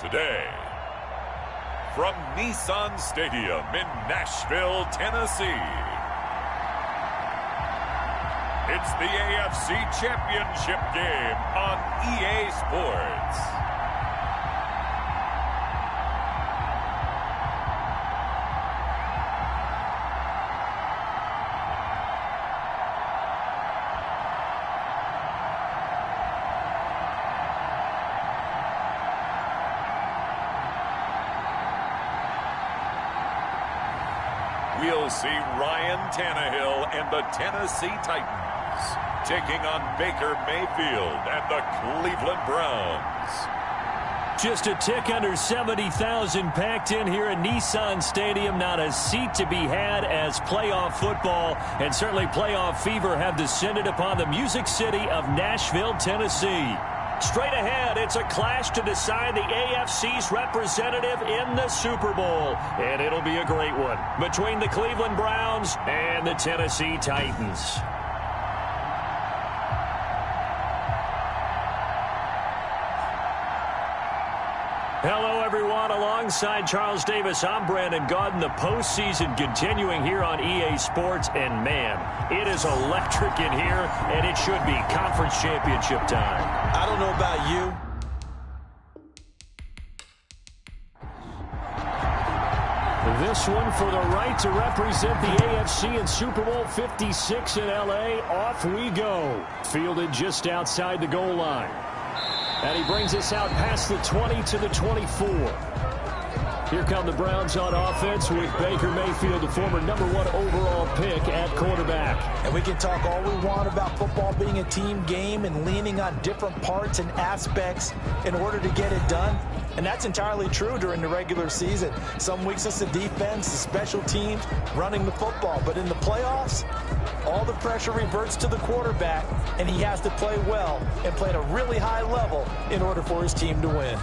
Today, from Nissan Stadium in Nashville, Tennessee, it's the AFC Championship game on EA Sports. We'll see Ryan Tannehill and the Tennessee Titans taking on Baker Mayfield and the Cleveland Browns. Just a tick under 70,000 packed in here at Nissan Stadium. Not a seat to be had as playoff football and certainly playoff fever have descended upon the Music City of Nashville, Tennessee. Straight ahead, it's a clash to decide the AFC's representative in the Super Bowl. And it'll be a great one between the Cleveland Browns and the Tennessee Titans. Hello, everyone. Alongside Charles Davis, I'm Brandon Gaudin. The postseason continuing here on EA Sports. And, man, it is electric in here, and it should be conference championship time. I don't know about you. This one for the right to represent the AFC in Super Bowl 56 in L.A. Off we go. Fielded just outside the goal line. And he brings us out past the 20 to the 24. Here come the Browns on offense with Baker Mayfield, the former #1 overall pick at quarterback. And we can talk all we want about football being a team game and leaning on different parts and aspects in order to get it done. And that's entirely true during the regular season. Some weeks it's the defense, the special teams, running the football. But in the playoffs, all the pressure reverts to the quarterback, and he has to play well and play at a really high level in order for his team to win.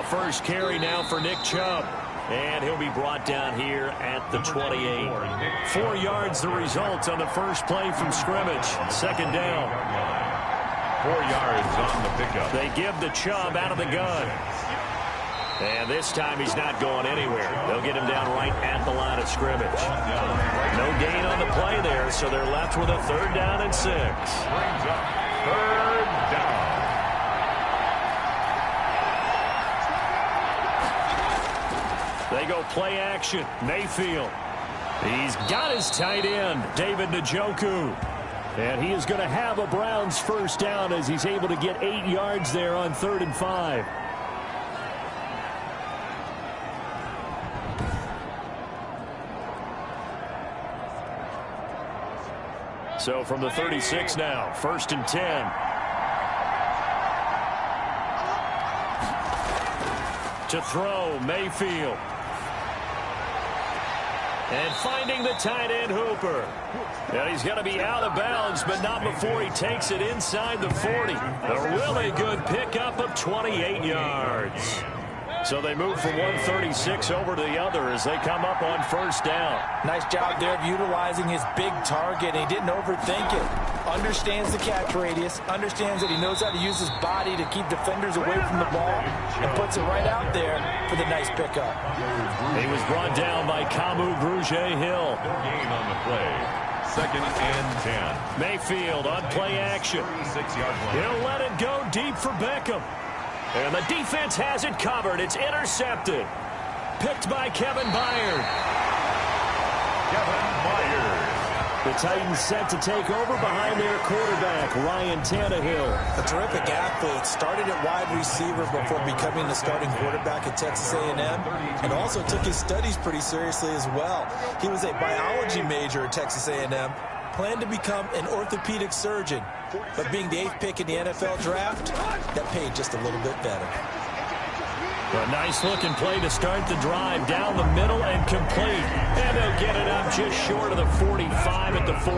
A first carry now for Nick Chubb. And he'll be brought down here at the 28. 4 yards the result on the first play from scrimmage. Second down. 4 yards on the pickup. They give the Chubb out of the gun. And this time he's not going anywhere. They'll get him down right at the line of scrimmage. No gain on the play there, so they're left with a 3rd down and 6. Brings up 3rd down. They go play action. Mayfield. He's got his tight end, David Njoku. And he is going to have a Browns first down as he's able to get 8 yards there on 3rd and 5. So from the 36 now, 1st and 10. To throw, Mayfield. And finding the tight end, Hooper. And he's going to be out of bounds, but not before he takes it inside the 40. A really good pickup of 28 yards. So they move from 136 over to the other as they come up on first down. Nice job there of utilizing his big target. He didn't overthink it. Understands the catch radius. Understands that he knows how to use his body to keep defenders away from the ball. And puts it right out there for the nice pickup. He was brought down by Kamu Grugier-Hill. Gain on the play. 2nd and 10. Mayfield on play action. 6-yard line. He'll let it go deep for Beckham. And the defense has it covered. It's intercepted. Picked by Kevin Byard. Kevin Byard. The Titans set to take over behind their quarterback, Ryan Tannehill. A terrific athlete. Started at wide receiver before becoming the starting quarterback at Texas A&M. And also took his studies pretty seriously as well. He was a biology major at Texas A&M. Planned to become an orthopedic surgeon, but being the 8th pick in the NFL draft, that paid just a little bit better. A nice-looking play to start the drive down the middle and complete. And they'll get it up just short of the 45 at the 44.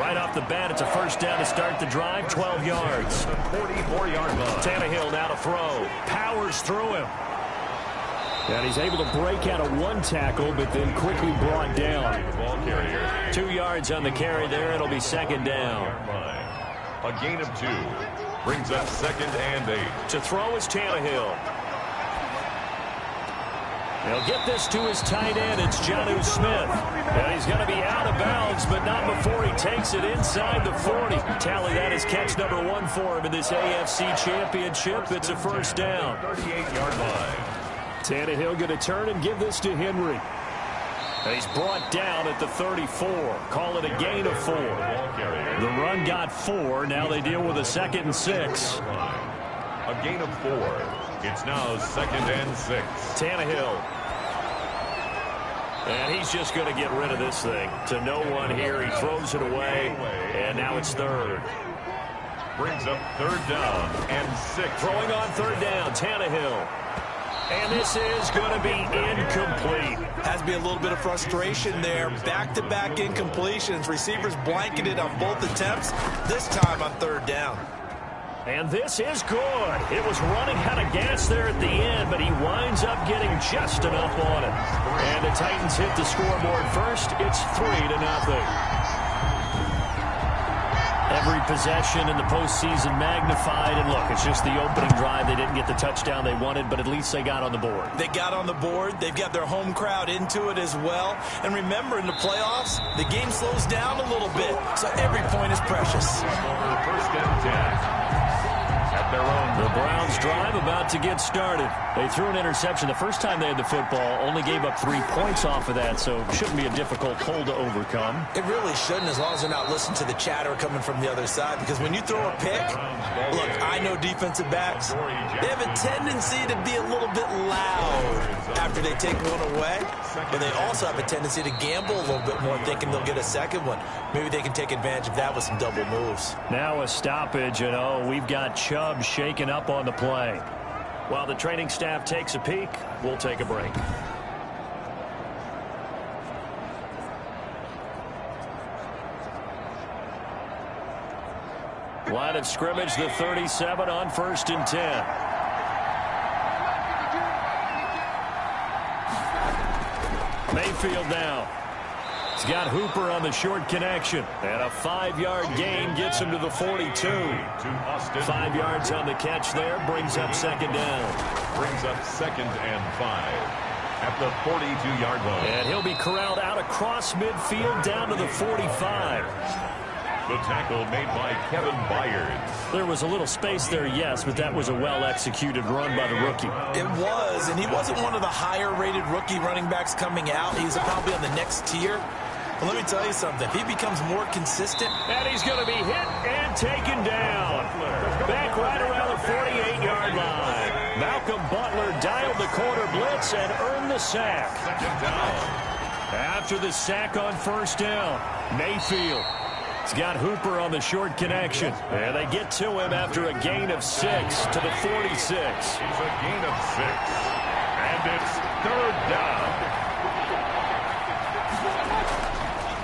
Right off the bat, it's a first down to start the drive, 12 yards. 44-yard line. Tannehill now to throw. Powers through him. And he's able to break out of 1 tackle, but then quickly brought down. Ball carrier. 2 yards on the carry there. It'll be second down. A gain of 2. Brings up 2nd and 8. To throw is Tannehill. He'll get this to his tight end. It's Jonnu Smith. And he's going to be out of bounds, but not before he takes it inside the 40. Tally that is catch number 1 for him in this AFC Championship. It's a first down. 38-yard line. Tannehill going to turn and give this to Henry. And he's brought down at the 34. Call it a gain of 4. The run got 4. Now they deal with a 2nd and 6. A gain of 4. It's now 2nd and 6. Tannehill. And he's just going to get rid of this thing. To no one here. He throws it away. And now it's 3rd. Brings up 3rd down and 6. Throwing on 3rd down. Tannehill. And this is going to be incomplete. Has to be a little bit of frustration there. Back-to-back incompletions. Receivers blanketed on both attempts, this time on 3rd down. And this is good. It was running out of gas there at the end, but he winds up getting just enough on it. And the Titans hit the scoreboard first. It's 3-0. Every possession in the postseason magnified. And look, it's just the opening drive. They didn't get the touchdown they wanted, but at least they got on the board. They got on the board. They've got their home crowd into it as well. And remember, in the playoffs, the game slows down a little bit. So every point is precious. First and 10. At their own. The Browns drive about to get started. They threw an interception the first time they had the football, only gave up 3 points off of that, so it shouldn't be a difficult hole to overcome. It really shouldn't, as long as they're not listening to the chatter coming from the other side, because when you throw a pick, look, I know defensive backs, they have a tendency to be a little bit loud after they take one away, but they also have a tendency to gamble a little bit more, thinking they'll get a second one. Maybe they can take advantage of that with some double moves. Now a stoppage, and we've got Chubb shaken up on the play. While the training staff takes a peek, we'll take a break. Line of scrimmage, the 37 on 1st and 10. Mayfield now. He's got Hooper on the short connection. And a 5-yard gain gets him to the 42. 5 yards on the catch there. Brings up second down. Brings up 2nd and 5 at the 42-yard line. And he'll be corralled out across midfield down to the 45. The tackle made by Kevin Byard. There was a little space there, yes, but that was a well-executed run by the rookie. It was, and he wasn't one of the higher-rated rookie running backs coming out. He's probably on the next tier. But let me tell you something. If he becomes more consistent. And he's going to be hit and taken down. Back right around the 48-yard line. Malcolm Butler dialed the corner blitz and earned the sack. After the sack on first down, Mayfield. He's got Hooper on the short connection. And they get to him after a gain of 6 to the 46. It's a gain of 6. And it's 3rd down.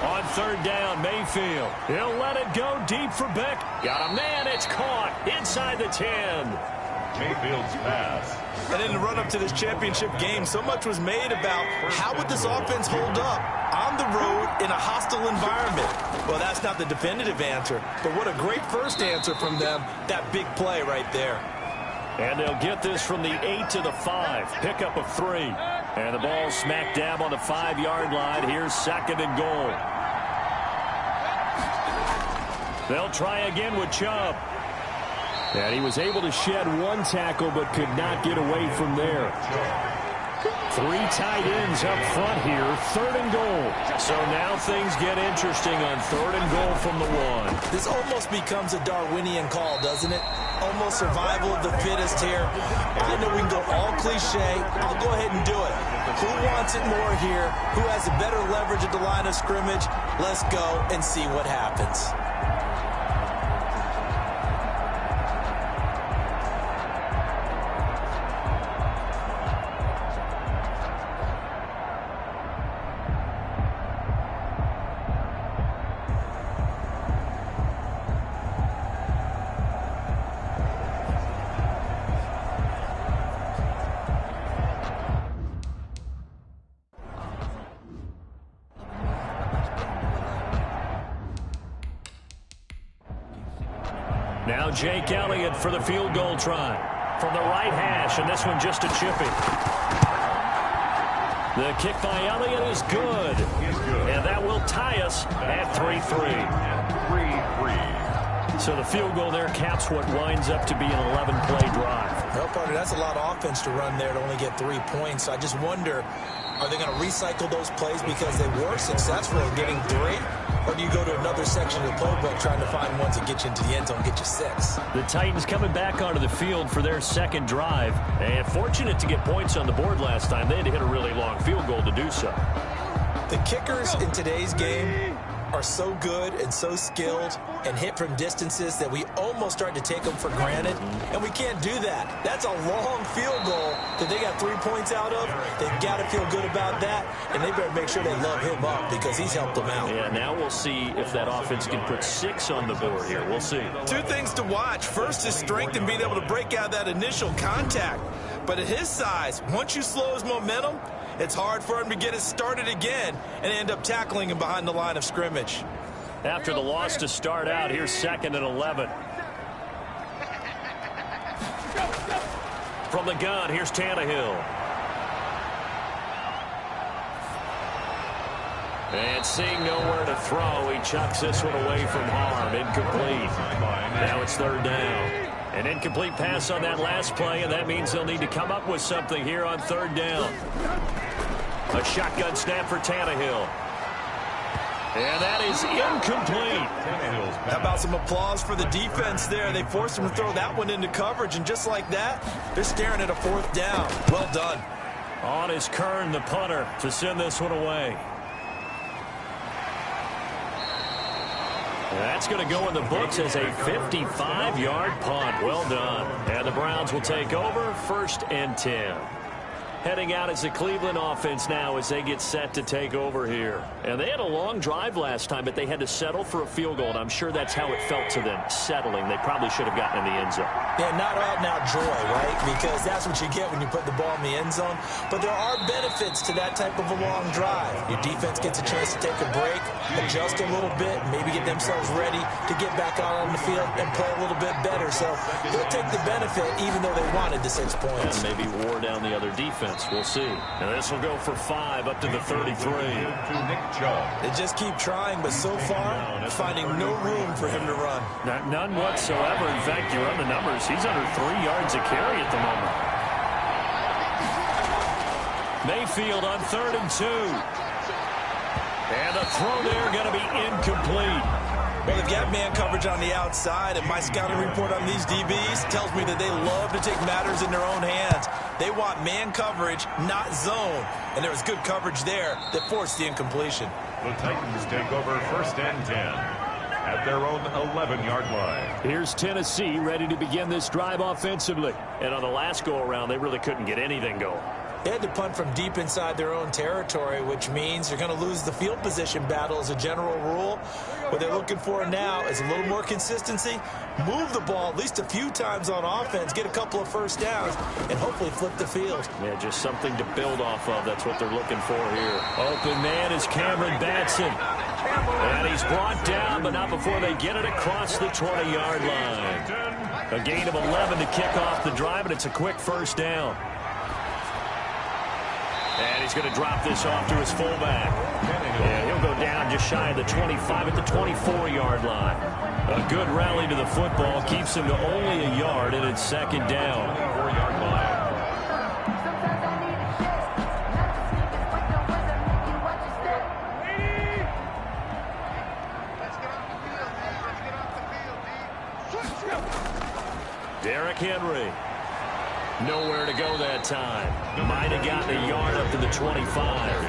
On 3rd down, Mayfield. He'll let it go deep for Beck. Got a man. It's caught inside the 10. Mayfield's pass. And in the run-up to this championship game, so much was made about how would this offense hold up on the road in a hostile environment. Well, that's not the definitive answer, but what a great first answer from them, that big play right there. And they'll get this from the 8 to the 5. Pickup of 3. And the ball smack dab on the 5-yard line. Here's 2nd and goal. They'll try again with Chubb. And he was able to shed 1 tackle but could not get away from there. 3 tight ends up front here. 3rd and goal. So now things get interesting on 3rd and goal from the 1. This almost becomes a Darwinian call, doesn't it? Almost survival of the fittest here. I know we can go all cliche. I'll go ahead and do it. Who wants it more here? Who has a better leverage at the line of scrimmage? Let's go and see what happens. Now Jake Elliott for the field goal try. From the right hash, and this one just a chippy. The kick by Elliott is good. And that will tie us at 3-3. So the field goal there caps what winds up to be an 11-play drive. Well, partner, that's a lot of offense to run there to only get 3 points. I just wonder, are they going to recycle those plays because they were successful in getting 3? Or do you go to another section of the playbook trying to find ones that get you into the end zone, get you 6? The Titans coming back onto the field for their 2nd drive. And fortunate to get points on the board last time. They had to hit a really long field goal to do so. The kickers in today's game are so good and so skilled and hit from distances that we almost start to take them for granted, and we can't do that. That's a long field goal that they got 3 points out of. They've got to feel good about that, and they better make sure they love him up because he's helped them out. Yeah, now we'll see if that offense can put 6 on the board here. We'll see. 2 things to watch. First is strength and being able to break out that initial contact. But at his size, once you slow his momentum, it's hard for him to get it started again and end up tackling him behind the line of scrimmage. After the loss to start out, here's 2nd and 11. From the gun, here's Tannehill. And seeing nowhere to throw, he chucks this one away from harm. Incomplete. Now it's 3rd down. An incomplete pass on that last play, and that means they'll need to come up with something here on 3rd down. A shotgun snap for Tannehill. And that is incomplete. How about some applause for the defense there? They forced him to throw that one into coverage, and just like that, they're staring at a 4th down. Well done. On is Kern, the punter, to send this one away. That's going to go in the books as a 55-yard punt. Well done. And the Browns will take over 1st and 10. Heading out as the Cleveland offense now as they get set to take over here. And they had a long drive last time, but they had to settle for a field goal, and I'm sure that's how it felt to them, settling. They probably should have gotten in the end zone. Yeah, not out-and-out joy, right? Because that's what you get when you put the ball in the end zone. But there are benefits to that type of a long drive. Your defense gets a chance to take a break, adjust a little bit, maybe get themselves ready to get back out on the field and play a little bit better. So they'll take the benefit even though they wanted the 6 points. And maybe wore down the other defense. We'll see. And this will go for 5 up to the 33. They just keep trying, but so far, finding no room for him to run. None whatsoever. In fact, you run the numbers. He's under 3 yards a carry at the moment. Mayfield on 3rd and 2. And the throw there going to be incomplete. Well, they've got man coverage on the outside, and my scouting report on these DBs tells me that they love to take matters in their own hands. They want man coverage, not zone. And there was good coverage there that forced the incompletion. The Titans take over 1st and 10 at their own 11-yard line. Here's Tennessee ready to begin this drive offensively. And on the last go-around, they really couldn't get anything going. They had to punt from deep inside their own territory, which means you're going to lose the field position battle as a general rule. What they're looking for now is a little more consistency, move the ball at least a few times on offense, get a couple of first downs, and hopefully flip the field. Yeah, just something to build off of. That's what they're looking for here. Open man is Cameron Batson. And he's brought down, but not before they get it across the 20-yard line. A gain of 11 to kick off the drive, and it's a quick first down. And he's going to drop this off to his fullback. And he'll go down just shy of the 25 at the 24-yard line. A good rally to the football keeps him to only a yard, and it's 2nd down. 4-yard line. Derrick Henry. Nowhere to go that time. Might have gotten a yard up to the 25.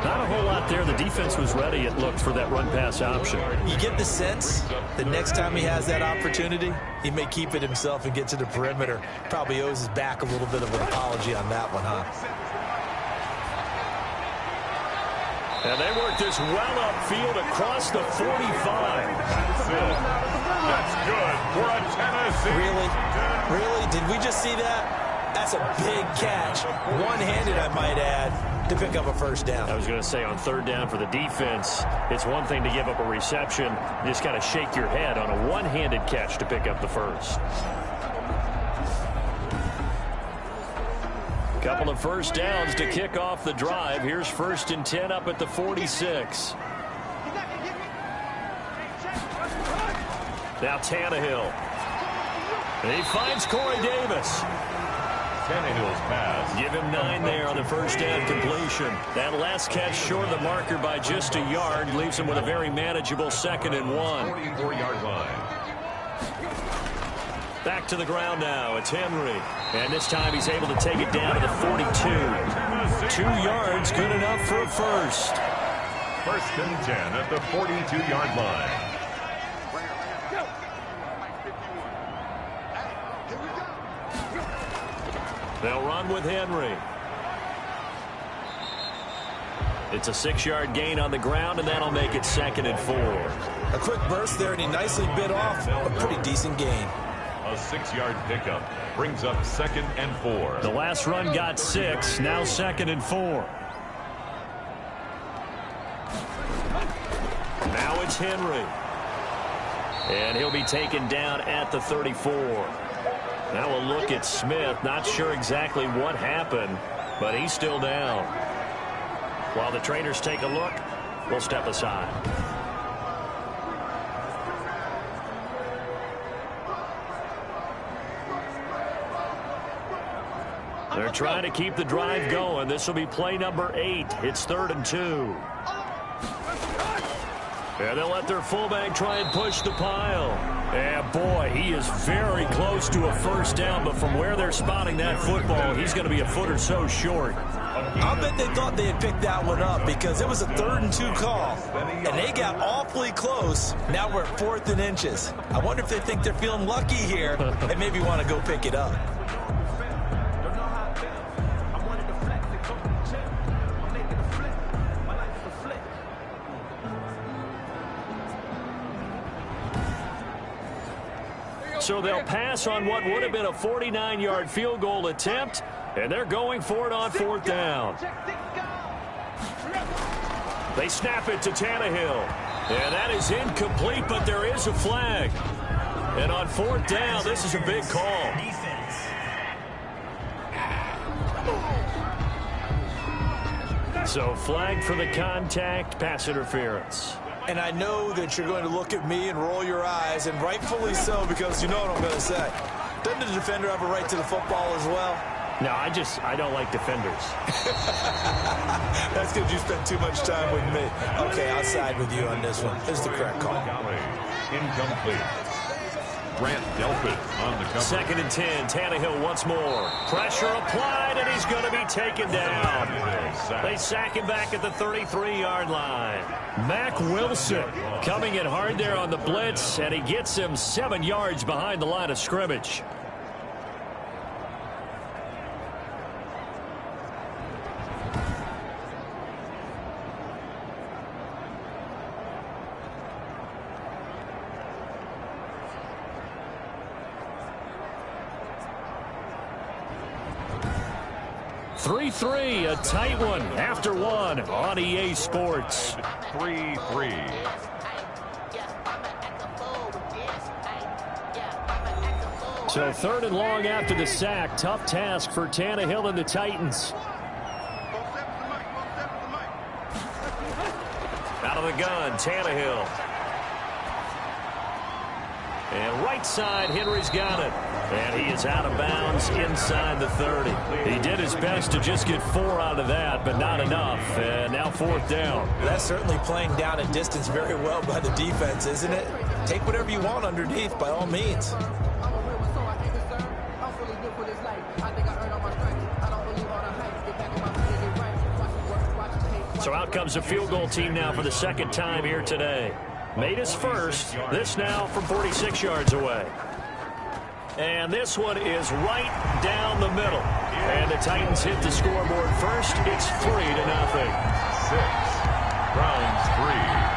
Not a whole lot there. The defense was ready, it looked, for that run-pass option. You get the sense that next time he has that opportunity, he may keep it himself and get to the perimeter. Probably owes his back a little bit of an apology on that one, huh? And they work this well upfield across the 45. That's it. That's good for a Tennessee. Really? Really? Did we just see that? That's a big catch. One-handed, I might add, to pick up a first down. I was going to say, on 3rd down for the defense, it's one thing to give up a reception. You just got to shake your head on a one-handed catch to pick up the first. Couple of first downs to kick off the drive. Here's 1st and 10 up at the 46. Now Tannehill. And he finds Corey Davis. Tannehill's pass. Give him 9 there on the first down completion. That last catch short of the marker by just a yard leaves him with a very manageable 2nd and 1. 44-yard line. Back to the ground now. It's Henry. And this time he's able to take it down to the 42. 2 yards, good enough for a first. 1st and 10 at the 42-yard line. They'll run with Henry. It's a 6-yard gain on the ground, and that'll make it 2nd and 4. A quick burst there, and he nicely bit off a pretty decent gain. A 6-yard pickup brings up 2nd and 4. The last run got 6, now 2nd and 4. Now it's Henry. And he'll be taken down at the 34. Now we'll look at Smith. Not sure exactly what happened, but he's still down. While the trainers take a look, we'll step aside. They're trying to keep the drive going. This will be play number 8. It's 3rd and 2. And they'll let their fullback try and push the pile. And boy, he is very close to a first down, but from where they're spotting that football, he's going to be a foot or so short. I'll bet they thought they had picked that one up because it was a 3rd and 2 call, and they got awfully close. Now we're at 4th and inches. I wonder if they think they're feeling lucky here and maybe want to go pick it up. So they'll pass on what would have been a 49-yard field goal attempt, and they're going for it on 4th down. They snap it to Tannehill. And that is incomplete, but there is a flag. And on 4th down, this is a big call. So flag for the contact, pass interference. And I know that you're going to look at me and roll your eyes, and rightfully so, because you know what I'm going to say. Doesn't the defender have a right to the football as well? No, I don't like defenders. That's because you spend too much time with me. Okay, I'll side with you on this one. This is the correct call. Incomplete. Grant Delpit on the cover. 2nd and 10. Tannehill once more. Pressure applied, and he's going to be taken down. They sack him back at the 33-yard line. Mack Wilson coming in hard there on the blitz, and he gets him 7 yards behind the line of scrimmage. Three, a tight one after one on EA Sports. 3-3. So 3rd and long after the sack. Tough task for Tannehill and the Titans. Out of the gun, Tannehill. And right side, Henry's got it. And he is out of bounds inside the 30. He did his best to just get 4 out of that, but not enough. And now 4th down. That's certainly playing down a distance very well by the defense, isn't it? Take whatever you want underneath, by all means. So out comes a field goal team now for the 2nd time here today. Made his first. This now from 46 yards away. And this one is right down the middle. And the Titans hit the scoreboard first. It's 3-0. 6. Browns 3.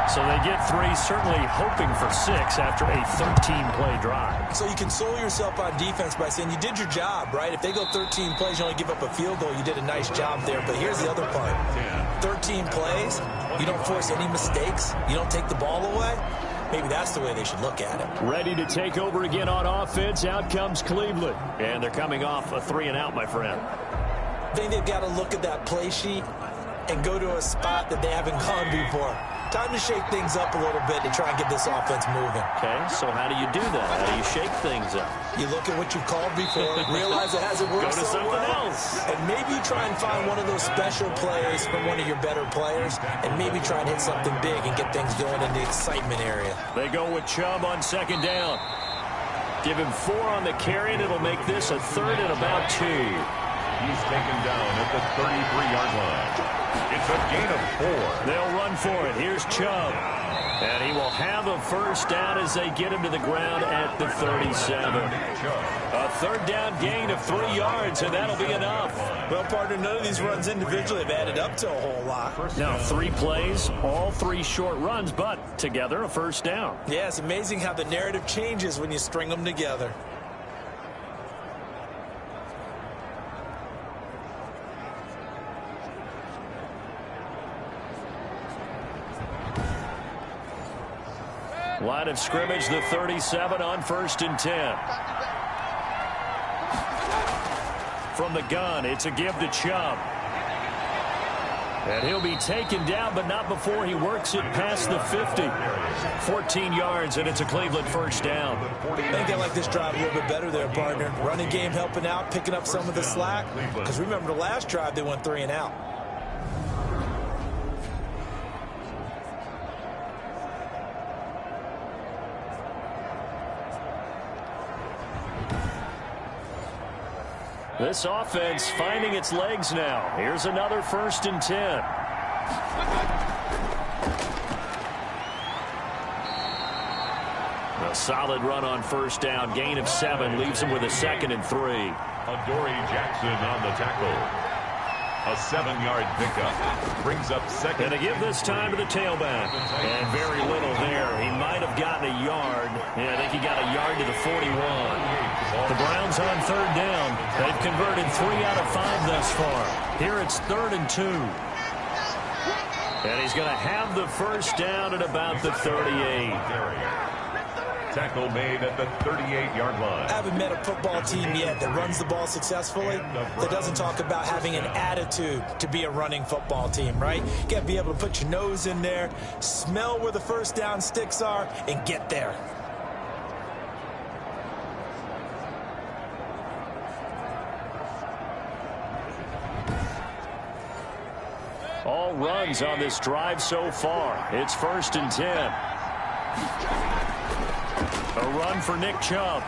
So they get 3, certainly hoping for 6 after a 13-play drive. So you console yourself on defense by saying you did your job, right? If they go 13 plays, you only give up a field goal, you did a nice job there. But here's the other part. 13 plays, you don't force any mistakes, you don't take the ball away. Maybe that's the way they should look at it. Ready to take over again on offense. Out comes Cleveland. And they're coming off a 3-and-out, my friend. I think they've got to look at that play sheet and go to a spot that they haven't gone before. Time to shake things up a little bit to try and get this offense moving. Okay, so how do you do that? How do you shake things up? You look at what you called before, realize it hasn't worked so well. Go to something else. And maybe try and find one of those special plays from one of your better players, and maybe try and hit something big and get things going in the excitement area. They go with Chubb on 2nd down. Give him 4 on the carry, and it'll make this a 3rd and about 2. He's taken down at the 33-yard line. It's a gain of 4. They'll run for it. Here's Chubb. And he will have a first down as they get him to the ground at the 37. A 3rd down gain of 3 yards, and that'll be enough. Well, partner, none of these runs individually have added up to a whole lot. Now, 3 plays, all 3 short runs, but together a first down. Yeah, it's amazing how the narrative changes when you string them together. Line of scrimmage, the 37 on 1st and 10. From the gun, it's a give to Chubb. And he'll be taken down, but not before he works it past the 50. 14 yards, and it's a Cleveland first down. I think I like this drive a little bit better there, partner. Running game helping out, picking up some of the slack. Because remember, the last drive, they went 3 and out. This offense finding its legs now. Here's another 1st and 10. A solid run on 1st down. Gain of 7 leaves him with a 2nd and 3. Adoree Jackson on the tackle. A 7-yard pickup. Brings up second. And to give this time to the tailback. And very little there. He might have gotten a yard. Yeah, I think he got a yard to the 41. The Browns on third down. They've converted 3 out of 5 thus far. Here it's 3rd and 2. And he's going to have the first down at about the 38. Tackle made at the 38-yard line. I haven't met a football team yet that runs the ball successfully that doesn't talk about having an attitude to be a running football team, right? You got to be able to put your nose in there, smell where the first down sticks are, and get there. All runs on this drive so far. It's 1st and 10. A run for Nick Chubb.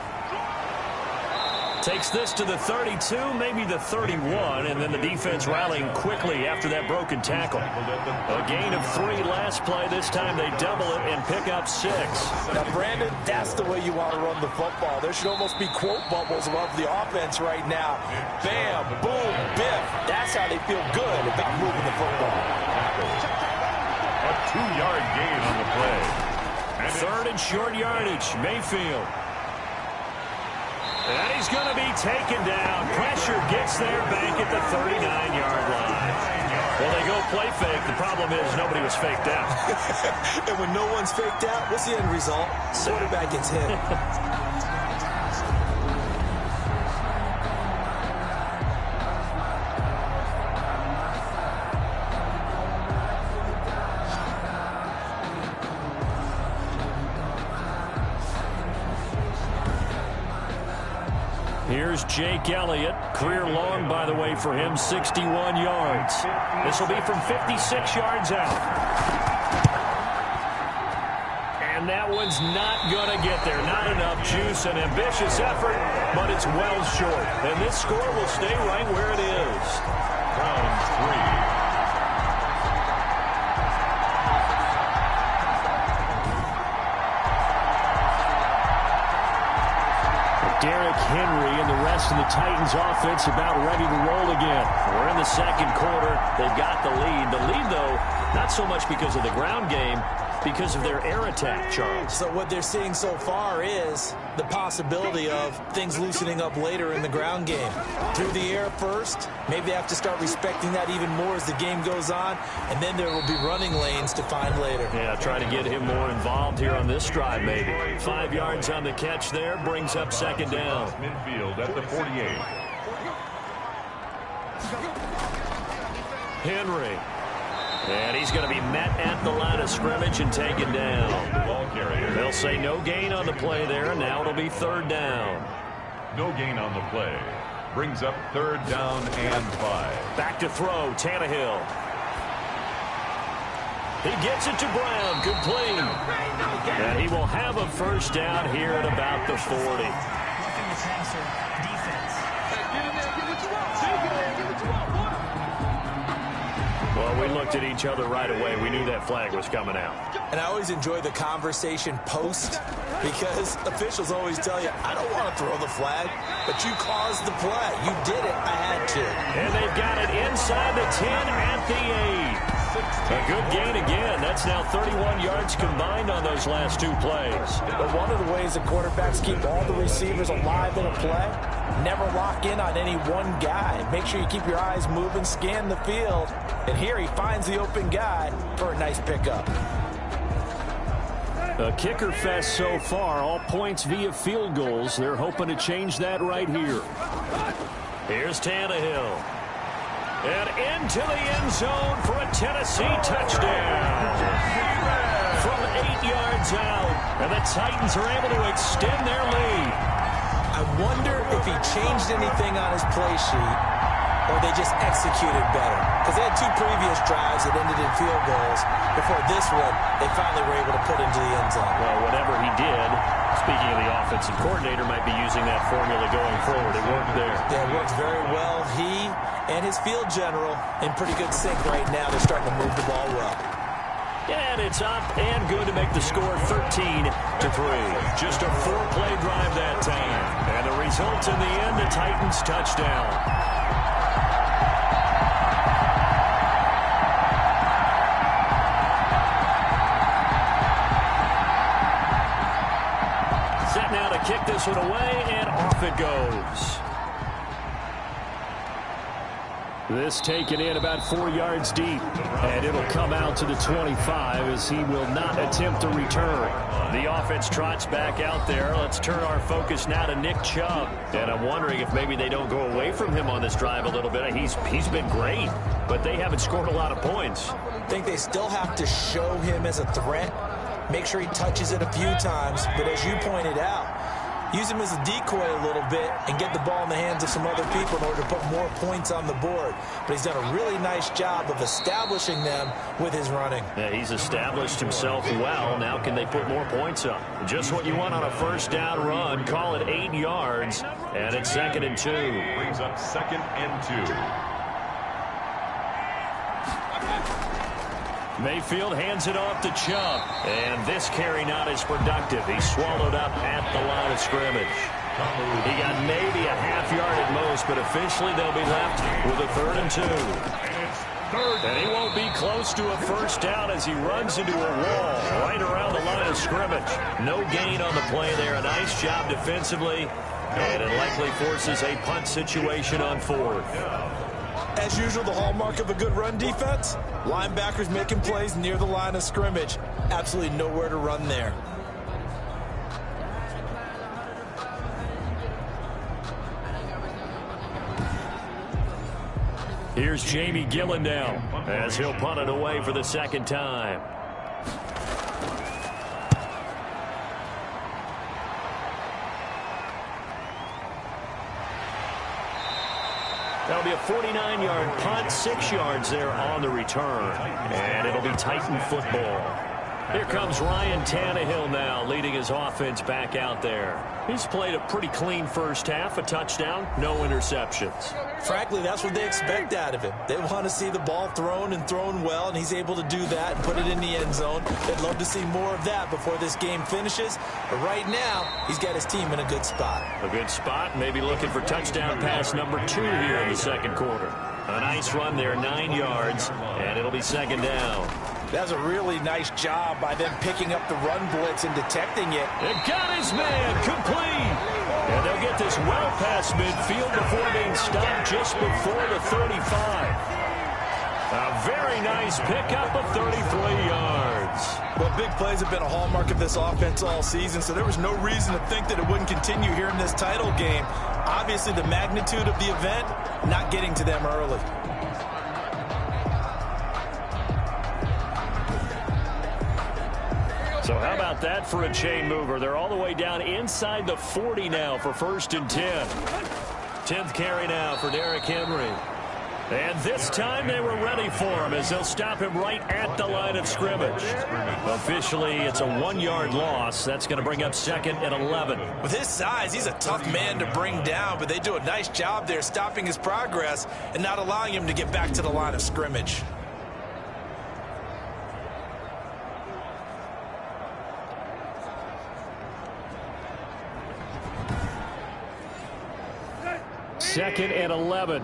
Takes this to the 32, maybe the 31, and then the defense rallying quickly after that broken tackle. A gain of 3 last play. This time they double it and pick up 6. Now, Brandon, that's the way you want to run the football. There should almost be quote bubbles above the offense right now. Bam, boom, biff. That's how they feel good about moving the football. A 2-yard gain on the play. And 3rd and short yardage, Mayfield. And he's going to be taken down. Pressure gets there back at the 39-yard line. Well, they go play fake. The problem is nobody was faked out. And when no one's faked out, what's the end result? Quarterback gets hit. Here's Jake Elliott. Career long, by the way, for him, 61 yards. This will be from 56 yards out. And that one's not going to get there. Not enough juice. An ambitious effort, but it's well short. And this score will stay right where it is. Browns 3. Derrick Henry and the rest of the Titans offense about ready to roll again. We're in the second quarter. They've got the lead. The lead, though, not so much because of the ground game, because of their air attack, Charles. So what they're seeing so far is the possibility of things loosening up later in the ground game. Through the air first, maybe they have to start respecting that even more as the game goes on, and then there will be running lanes to find later. Yeah, trying to get him more involved here on this drive, maybe. 5 yards on the catch there, brings up second down. Midfield at the 48. Henry. And he's going to be met at the line of scrimmage and taken down. Ball carrier. They'll say no gain on the play there, and now it'll be 3rd down. No gain on the play. Brings up 3rd down and 5. Back to throw, Tannehill. He gets it to Brown, complete. And he will have a first down here at about the 40. Well, we looked at each other right away. We knew that flag was coming out. And I always enjoy the conversation post because officials always tell you, I don't want to throw the flag, but you caused the play. You did it. I had to. And they've got it inside the 10 at the 8. A good gain again. That's now 31 yards combined on those last 2 plays. But one of the ways the quarterbacks keep all the receivers alive in a play, never lock in on any one guy. Make sure you keep your eyes moving, scan the field. And here he finds the open guy for a nice pickup. A kicker fest so far. All points via field goals. They're hoping to change that right here. Here's Tannehill. And into the end zone for a Tennessee touchdown. From 8 yards out. And the Titans are able to extend their lead. I wonder if he changed anything on his play sheet or they just executed better. Because they had 2 previous drives that ended in field goals. Before this one, they finally were able to put into the end zone. Well, whatever he did, speaking of the offensive coordinator, might be using that formula going forward. It worked there. Yeah, it worked very well. He and his field general in pretty good sync right now. They're starting to move the ball well. And it's up and good to make the score 13-3. Just a 4-play drive that time. And the result in the end, the Titans touchdown. set now to kick this one away, and off it goes. This taken in about 4 yards deep, and it'll come out to the 25 as he will not attempt to return. The offense trots back out there. Let's turn our focus now to Nick Chubb. And I'm wondering if maybe they don't go away from him on this drive a little bit. He's been great, but they haven't scored a lot of points. I think they still have to show him as a threat, make sure he touches it a few times, but as you pointed out, use him as a decoy a little bit and get the ball in the hands of some other people in order to put more points on the board. But he's done a really nice job of establishing them with his running. Yeah, he's established himself well. Now can they put more points up? Just what you want on a first down run. Call it 8 yards, and it's 2nd and 2. Brings up 2nd and 2. Mayfield hands it off to Chubb. And this carry not as productive. He's swallowed up at the line of scrimmage. He got maybe a half yard at most, but officially they'll be left with a 3rd and 2. And he won't be close to a first down as he runs into a wall right around the line of scrimmage. No gain on the play there. A nice job defensively. And it likely forces a punt situation on 4th. As usual, the hallmark of a good run defense, linebackers making plays near the line of scrimmage. Absolutely nowhere to run there. Here's Jamie Gillen now as he'll punt it away for the 2nd time. That'll be a 49-yard punt, 6 yards there on the return. And it'll be Titan football. Here comes Ryan Tannehill now, leading his offense back out there. He's played a pretty clean first half, a touchdown, no interceptions. Frankly, that's what they expect out of him. They want to see the ball thrown and thrown well, and he's able to do that and put it in the end zone. They'd love to see more of that before this game finishes. But right now, he's got his team in a good spot. A good spot, maybe looking for touchdown pass number 2 here in the 2nd quarter. A nice run there, 9 yards, and it'll be 2nd down. That's a really nice job by them picking up the run blitz and detecting it. It got his man complete. And they'll get this well past midfield before being stopped just before the 35. A very nice pickup of 33 yards. Well, big plays have been a hallmark of this offense all season, so there was no reason to think that it wouldn't continue here in this title game. Obviously, the magnitude of the event not getting to them early. So how about that for a chain mover? They're all the way down inside the 40 now for 1st and 10. 10th carry now for Derrick Henry. And this time they were ready for him as they'll stop him right at the line of scrimmage. Officially, it's a 1-yard loss. That's going to bring up 2nd and 11. With his size, he's a tough man to bring down, but they do a nice job there stopping his progress and not allowing him to get back to the line of scrimmage. Second and 11.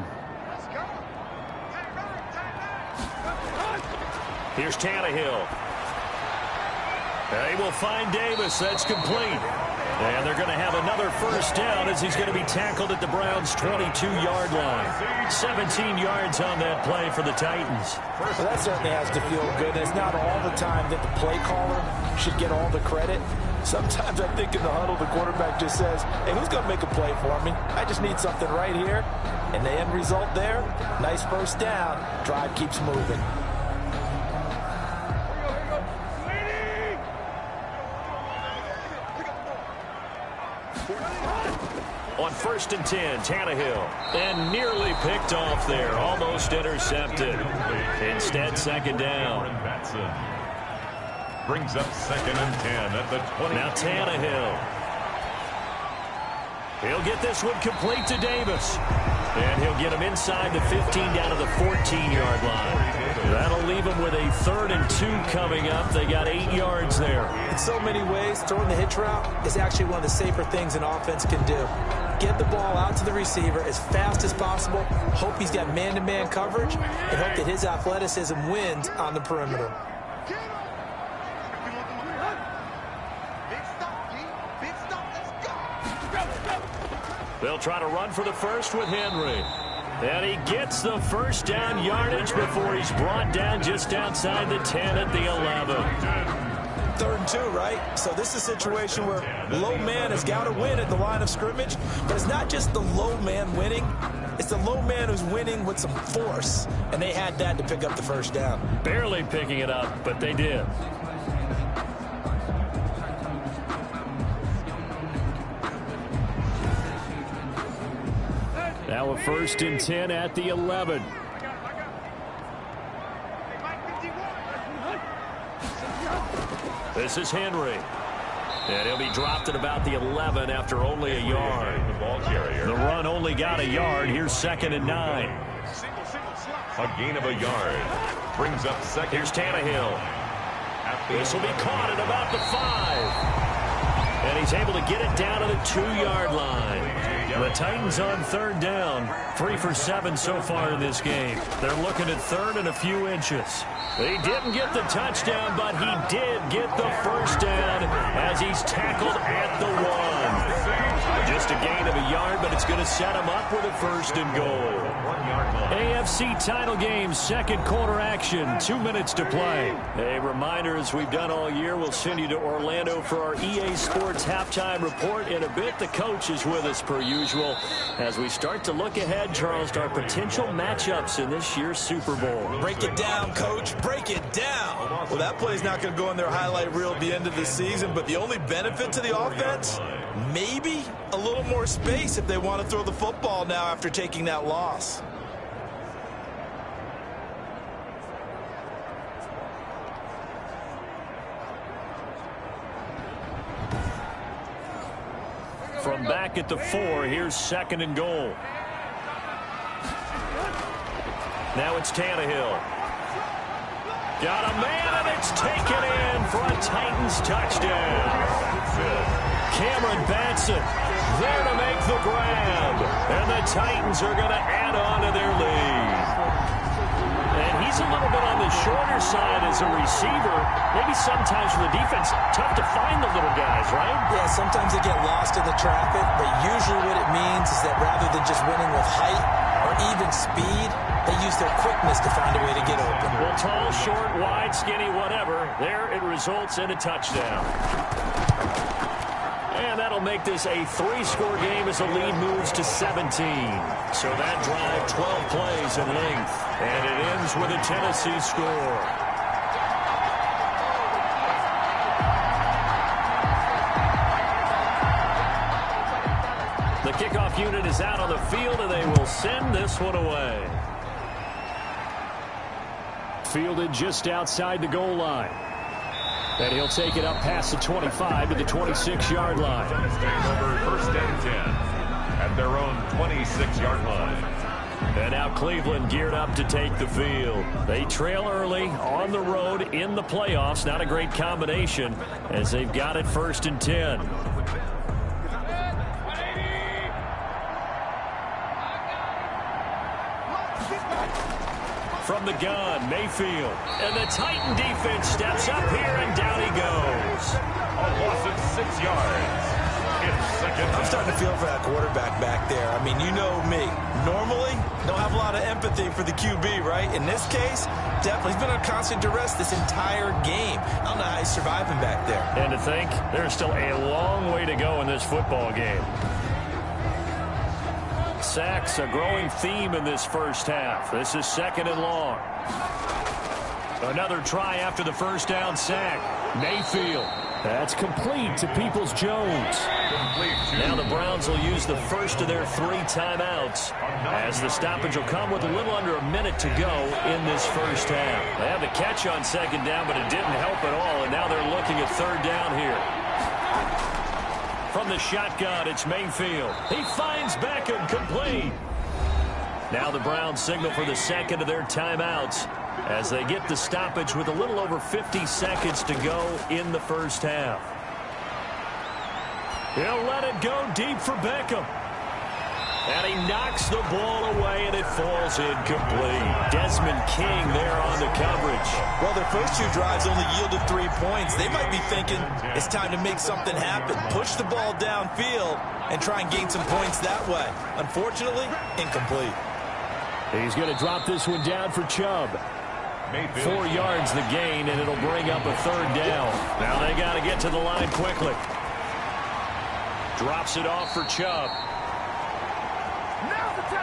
Here's Tannehill. They will find Davis. That's complete. And they're going to have another first down as he's going to be tackled at the Browns' 22-yard line. 17 yards on that play for the Titans. Well, that certainly has to feel good. It's not all the time that the play caller should get all the credit. Sometimes I think in the huddle, the quarterback just says, hey, who's going to make a play for me? I just need something right here. And the end result there, nice first down. Drive keeps moving. On 1st and 10, Tannehill. And nearly picked off there. Almost intercepted. Instead, 2nd down. Brings up 2nd and 10 at the 20. Now Tannehill. He'll get this one complete to Davis. And he'll get him inside the 15 down to the 14-yard line. That'll leave him with a 3rd and 2 coming up. They got 8 yards there. In so many ways, throwing the hitch route is actually one of the safer things an offense can do. Get the ball out to the receiver as fast as possible. Hope he's got man-to-man coverage and hope that his athleticism wins on the perimeter. They'll try to run for the first with Henry. And he gets the first down yardage before he's brought down just outside the 10 at the 11. 3rd and 2, right? So this is a situation where low man has got to win at the line of scrimmage, but it's not just the low man winning. It's the low man who's winning with some force, and they had that to pick up the first down. Barely picking it up, but they did. Now a 1st and 10 at the 11. This is Henry. And he'll be dropped at about the 11 after only a yard. The run only got a yard. Here's 2nd and 9. A gain of a yard. Brings up 2nd. Here's Tannehill. This will be caught at about the 5. And he's able to get it down to the 2-yard line. The Titans on 3rd down. 3 for 7 so far in this game. They're looking at 3rd and a few inches. He didn't get the touchdown, but he did get the first down as he's tackled at the 1. Just a gain of a yard, but it's going to set him up with a 1st and goal. AFC title game, 2nd quarter action, 2 minutes to play. A reminder, as we've done all year, we'll send you to Orlando for our EA Sports halftime report. In a bit, the coach is with us per usual as we start to look ahead, Charles, to our potential matchups in this year's Super Bowl. Break it down, Coach. Break it down. Well, that play's not going to go in their highlight reel at the end of the season, but the only benefit to the offense, maybe a little more space if they want to throw the football now after taking that loss. From back at the 4, here's 2nd and goal. Now it's Tannehill. Got a man, and it's taken in for a Titans touchdown. Cameron Batson there to make the grab. And the Titans are going to add on to their lead. And he's a little bit on the shorter side as a receiver. Maybe sometimes for the defense, tough to find the little guys, right? Yeah, sometimes they get lost in the traffic, but usually what it means is that rather than just winning with height or even speed, they use their quickness to find a way to get open. Well, tall, short, wide, skinny, whatever. There it results in a touchdown. And that'll make this a 3-score game as the lead moves to 17. So that drive, 12 plays in length. And it ends with a Tennessee score. The kickoff unit is out on the field, and they will send this one away. Fielded just outside the goal line. And he'll take it up past the 25 to the 26-yard line. Over 1st and 10 at their own 26-yard line. And now Cleveland geared up to take the field. They trail early on the road in the playoffs. Not a great combination as they've got it 1st and 10. From the gun, Mayfield. And the Titan defense steps up here, and down he goes. A loss of 6 yards. I'm starting to feel for that quarterback back there. I mean, you know me. Normally, don't have a lot of empathy for the QB, right? In this case, definitely. He's been on constant duress this entire game. I don't know how he's surviving back there. And to think, there's still a long way to go in this football game. Sacks, a growing theme in this first half. This is 2nd and long. Another try after the first down sack. Mayfield. That's complete to Peoples-Jones. Now the Browns will use the first of their 3 timeouts as the stoppage will come with a little under a minute to go in this first half. They had the catch on 2nd down, but it didn't help at all, and now they're looking at 3rd down here. From the shotgun, it's Mayfield. He finds Beckham, complete. Now the Browns signal for the 2nd of their timeouts as they get the stoppage with a little over 50 seconds to go in the first half. He'll let it go deep for Beckham. And he knocks the ball away, and it falls incomplete. Desmond King there on the coverage. Well, their first 2 drives only yielded 3 points. They might be thinking it's time to make something happen. Push the ball downfield and try and gain some points that way. Unfortunately, incomplete. He's going to drop this one down for Chubb. 4 yards the gain, and it'll bring up a 3rd down. Now they got to get to the line quickly. Drops it off for Chubb.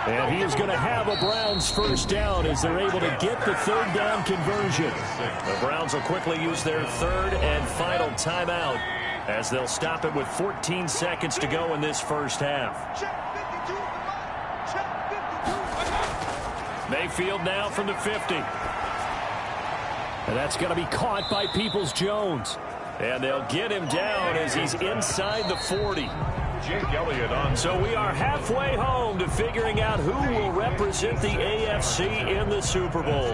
And he is going to have a Browns first down as they're able to get the 3rd down conversion. The Browns will quickly use their 3rd and final timeout as they'll stop it with 14 seconds to go in this first half. Mayfield now from the 50. And that's going to be caught by Peoples-Jones. And they'll get him down as he's inside the 40. Jake Elliott on. So we are halfway home to figuring out who will represent the AFC in the Super Bowl.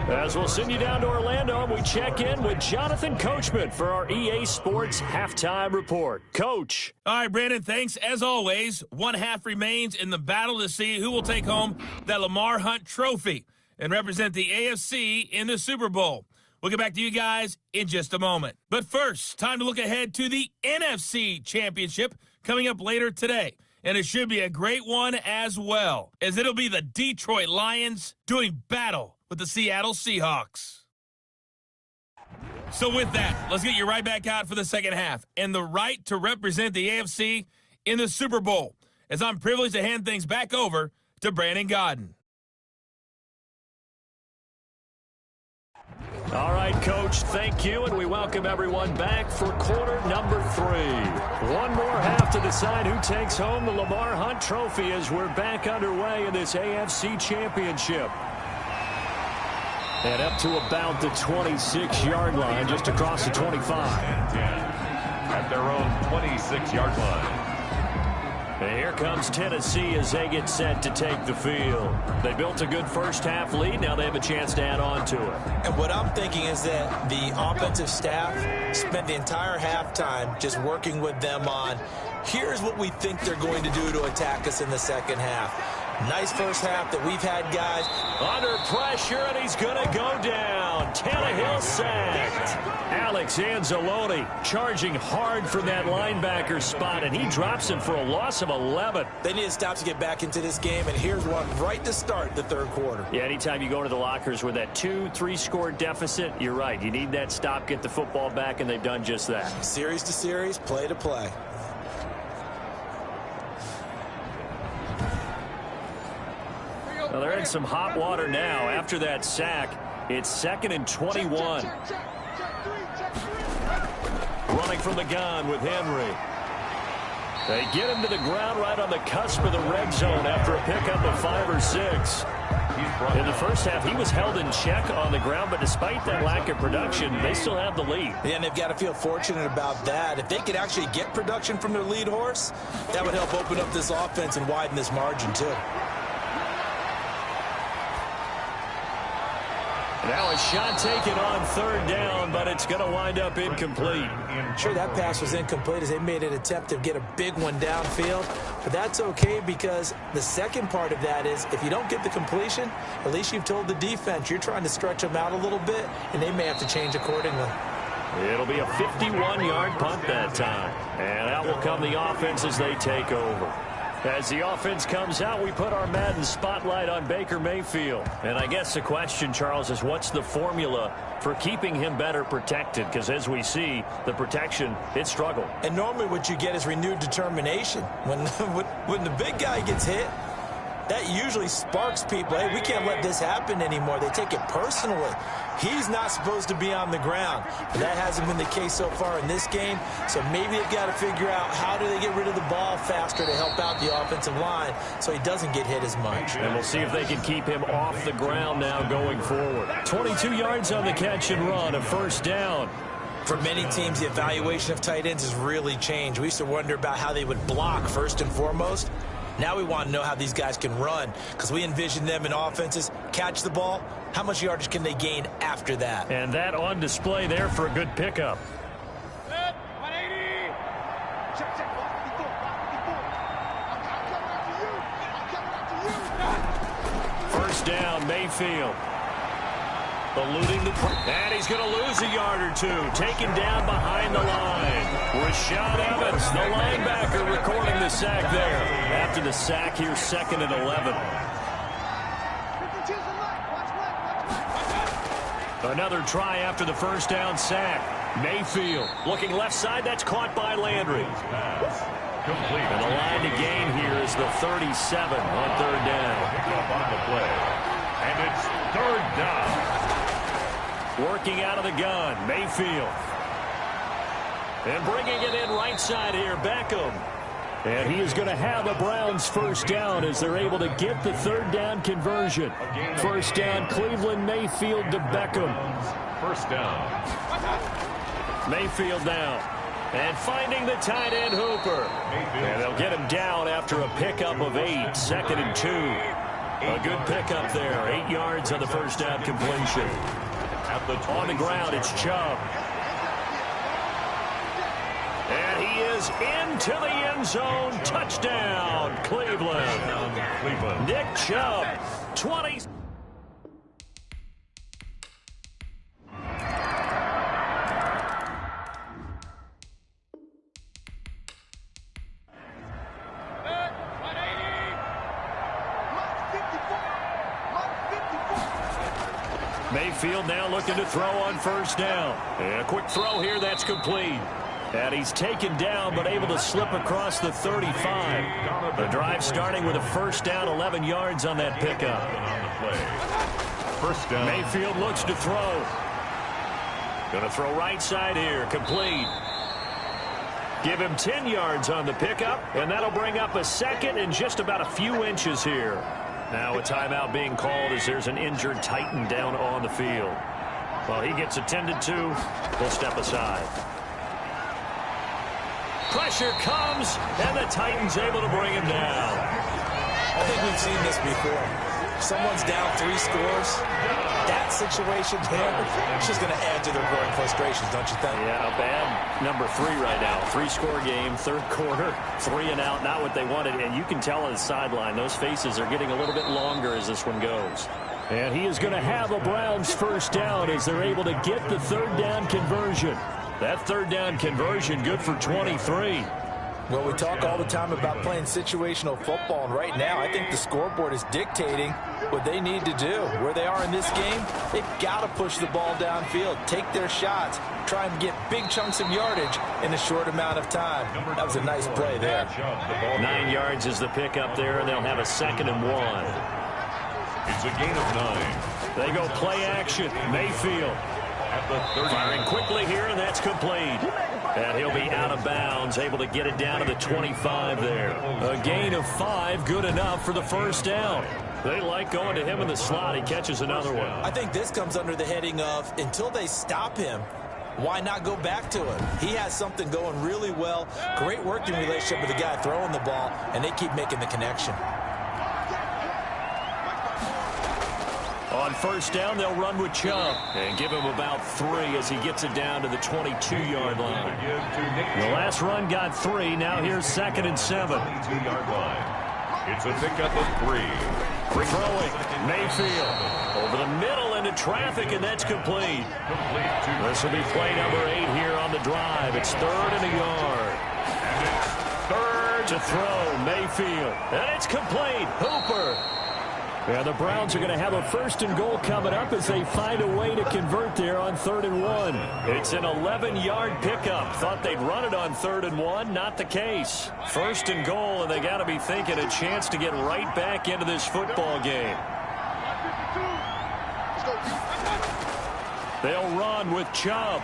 As we'll send you down to Orlando, and we check in with Jonathan Coachman for our EA Sports Halftime Report. Coach. All right, Brandon, thanks. As always, 1 half remains in the battle to see who will take home that Lamar Hunt trophy and represent the AFC in the Super Bowl. We'll get back to you guys in just a moment. But first, time to look ahead to the NFC Championship coming up later today. And it should be a great one as well, as it'll be the Detroit Lions doing battle with the Seattle Seahawks. So with that, let's get you right back out for the second half and the right to represent the AFC in the Super Bowl, as I'm privileged to hand things back over to Brandon Godden. All right, Coach, thank you, and we welcome everyone back for quarter number 3. One more half to decide who takes home the Lamar Hunt Trophy as we're back underway in this AFC Championship. And up to about the 26-yard line, just across the 25. At their own 26-yard line. And here comes Tennessee as they get set to take the field. They built a good first-half lead. Now they have a chance to add on to it. And what I'm thinking is that the offensive staff spent the entire halftime just working with them on, here's what we think they're going to do to attack us in the second half. Nice first half that we've had, guys. Under pressure, and he's going to go down. Tannehill sacked. Alex Anzalone charging hard from that linebacker spot, and he drops him for a loss of 11. They need to stop to get back into this game, and here's one right to start the third quarter. Yeah, anytime you go into the lockers with that 2-3 score deficit, you're right. You need that stop, get the football back, and they've done just that. Series to series, play to play. Well, they're in some hot water now. After that sack, it's 2nd and 21. Running from the gun with Henry. They get him to the ground right on the cusp of the red zone after a pickup of 5 or 6. In the first half, he was held in check on the ground, but despite that lack of production, they still have the lead. Yeah, and they've got to feel fortunate about that. If they could actually get production from their lead horse, that would help open up this offense and widen this margin, too. Now a shot taken on 3rd down, but it's going to wind up incomplete. Sure, that pass was incomplete as they made an attempt to get a big one downfield. But that's okay because the second part of that is if you don't get the completion, at least you've told the defense you're trying to stretch them out a little bit, and they may have to change accordingly. It'll be a 51-yard punt that time. And out will come the offense as they take over. As the offense comes out, we put our Madden spotlight on Baker Mayfield. And I guess the question, Charles, is what's the formula for keeping him better protected? Because as we see, the protection, it struggled. And normally what you get is renewed determination. When the big guy gets hit, that usually sparks people. Hey, we can't let this happen anymore. They take it personally. He's not supposed to be on the ground. But that hasn't been the case so far in this game. So maybe they've got to figure out how do they get rid of the ball faster to help out the offensive line so he doesn't get hit as much. And we'll see if they can keep him off the ground now going forward. 22 yards on the catch and run, a 1st down. For many teams, the evaluation of tight ends has really changed. We used to wonder about how they would block first and foremost. Now we want to know how these guys can run because we envision them in offenses, catch the ball. How much yardage can they gain after that? And that on display there for a good pickup. down. Mayfield eluding the... And he's going to lose a yard or two. Taken down behind the line. Rashad Evans, the linebacker, recording the sack there. After the sack here, 2nd and 11. Another try after the first down sack. Mayfield looking left side. That's caught by Landry. Complete. And the line to gain here is the 37 on 3rd down. Up on the play. And it's 3rd down. Working out of the gun, Mayfield. And bringing it in right side here, Beckham. And he is going to have a Browns first down as they're able to get the 3rd down conversion. First down, Cleveland, Mayfield to Beckham. First down. Mayfield now. And finding the tight end, Hooper. And they'll get him down after a pickup of 8. 2nd and 2. A good pickup there. 8 yards on the first down completion. On the ground, it's Chubb. And he is into the end zone. Touchdown, Cleveland. Nick Chubb, 20. Mayfield now looking to throw on first down. And a quick throw here, that's complete. And he's taken down, but able to slip across the 35. The drive starting with a first down, 11 yards on that pickup. First down. Mayfield looks to throw. Going to throw right side here, complete. Give him 10 yards on the pickup, and that'll bring up a 2nd and just about a few inches here. Now a timeout being called as there's an injured Titan down on the field. Well, he gets attended to. He'll step aside. Pressure comes, and the Titans able to bring him down. I think we've seen this before. Someone's down 3 scores. That situation here, it's just going to add to their growing frustrations, don't you think? Yeah, a bad number 3 right now. 3-score game, 3rd quarter, 3 and out, not what they wanted. And you can tell on the sideline, those faces are getting a little bit longer as this one goes. And he is going to have a Browns first down as they're able to get the 3rd down conversion. That 3rd down conversion good for 23. Well, we talk all the time about playing situational football, and right now I think the scoreboard is dictating what they need to do. Where they are in this game, they've got to push the ball downfield, take their shots, try and get big chunks of yardage in a short amount of time. That was a nice play there. 9 yards is the pickup there, and they'll have a 2nd and 1. It's a gain of 9. They go play action. Mayfield firing quickly here, and that's complete. And he'll be out of bounds, able to get it down to the 25 there. A gain of 5, good enough for the first down. They like going to him in the slot. He catches another one. I think this comes under the heading of, until they stop him, why not go back to him? He has something going really well. Great working relationship with the guy throwing the ball, and they keep making the connection. On first down, they'll run with Chubb and give him about 3 as he gets it down to the 22-yard line. The last run got 3. Now here's 2nd and 7. 22-yard line. It's a pickup of 3. Throwing, Mayfield over the middle into traffic, and that's complete. This will be play number 8 here on the drive. It's 3rd and a yard. And it's 3rd To throw, Mayfield, and it's complete. Hooper. And the Browns are going to have a 1st and goal coming up as they find a way to convert there on 3rd and 1. It's an 11-yard pickup. Thought they'd run it on 3rd and 1. Not the case. 1st and goal, and they got to be thinking a chance to get right back into this football game. They'll run with Chubb.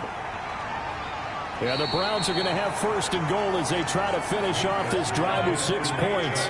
And the Browns are going to have 1st and goal as they try to finish off this drive with 6 points.